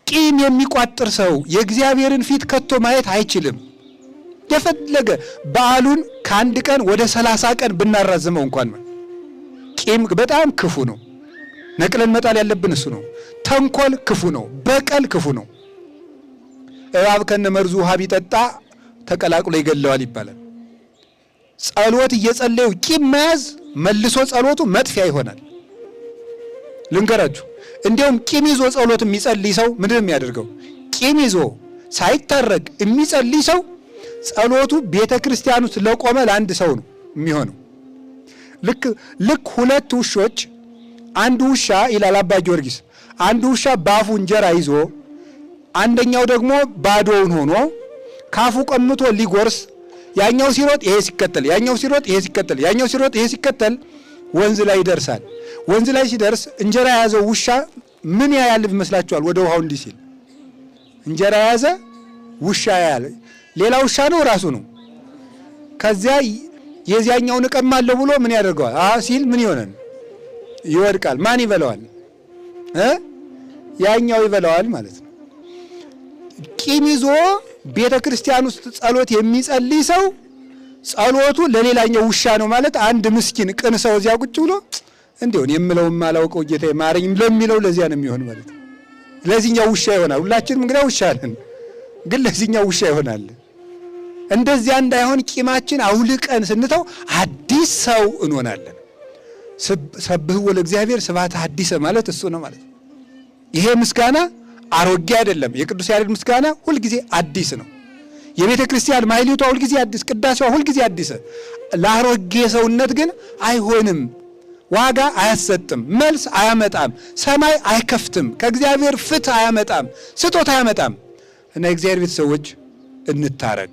ቂም የሚቋጥር ሰው የእግዚአብሔርን ፊት ከቶ ማየት አይችልም። የፈለገ በዓሉን ከአንድ ቀን ወደ 30 ቀን ብናራዝመው እንኳን ቂም በጣም ክፉ ነው። ነቅለን መጣል ያለብን እሱ ነው። ተንኮል ክፉ ነው። በቀል ክፉ ነው። እባብ ከነመርዙ ውሃ ቢጠጣ ተቀላቅሎ ይገለዋል ይባላል። ጸሎት እየጸለዩ ቂም መያዝ መልሶ ጸሎቱ መጥፊያ ይሆናል። ልንገራችሁ፣ እንዲያውም ቂም ይዞ ጸሎት የሚጸልይ ሰው ምንድን የሚያደርገው? ቂም ይዞ ሳይታረቅ የሚጸልይ ሰው ጸሎቱ ቤተ ክርስቲያን ውስጥ ለቆመ ለአንድ ሰው ነው የሚሆነው። ልክ ሁለት ውሾች፣ አንዱ ውሻ ይላል አባ ጊዮርጊስ፣ አንዱ ውሻ ባፉ እንጀራ ይዞ አንደኛው ደግሞ ባዶውን ሆኖ ካፉ ቀምቶ ሊጎርስ፣ ያኛው ሲሮጥ ይሄ ሲከተል፣ ያኛው ሲሮጥ ይሄ ሲከተል፣ ያኛው ሲሮጥ ይሄ ሲከተል ወንዝ ላይ ይደርሳል። ወንዝ ላይ ሲደርስ እንጀራ የያዘው ውሻ ምን ያያል ይመስላችኋል? ወደ ውሃው እንዲህ ሲል እንጀራ የያዘ ውሻ ያያል። ሌላ ውሻ ነው ራሱ ነው። ከዚያ የዚያኛውን እቀማለሁ ብሎ ምን ያደርገዋል? ሲል ምን ይሆናል? ይወድቃል። ማን ይበላዋል? ያኛው ይበላዋል ማለት ነው። ቂም ይዞ ቤተ ክርስቲያን ውስጥ ጸሎት የሚጸልይ ሰው ጸሎቱ ለሌላኛው ውሻ ነው ማለት። አንድ ምስኪን ቅን ሰው እዚያ ቁጭ ብሎ እንዲሆን የምለው ማላውቀው ጌታዬ ማረኝ ለሚለው ለዚያ ነው የሚሆን ማለት ነው። ለዚህኛው ውሻ ይሆናል። ሁላችንም እንግዲህ ውሻ ነን፣ ግን ለዚህኛው ውሻ ይሆናል። እንደዚያ እንዳይሆን ቂማችን አውልቀን ስንተው አዲስ ሰው እንሆናለን። ሰብህዎ ለእግዚአብሔር ስብሐተ ሐዲሰ ማለት እሱ ነው ማለት ነው። ይሄ ምስጋና አሮጌ አይደለም። የቅዱስ ያሬድ ምስጋና ሁልጊዜ አዲስ ነው። የቤተ ክርስቲያን ማህሌቷ ሁልጊዜ አዲስ፣ ቅዳሴዋ ሁልጊዜ አዲስ። ለአሮጌ ሰውነት ግን አይሆንም። ዋጋ አያሰጥም፣ መልስ አያመጣም፣ ሰማይ አይከፍትም፣ ከእግዚአብሔር ፍትህ አያመጣም፣ ስጦታ አያመጣም። እና የእግዚአብሔር ቤተሰቦች እንታረቅ።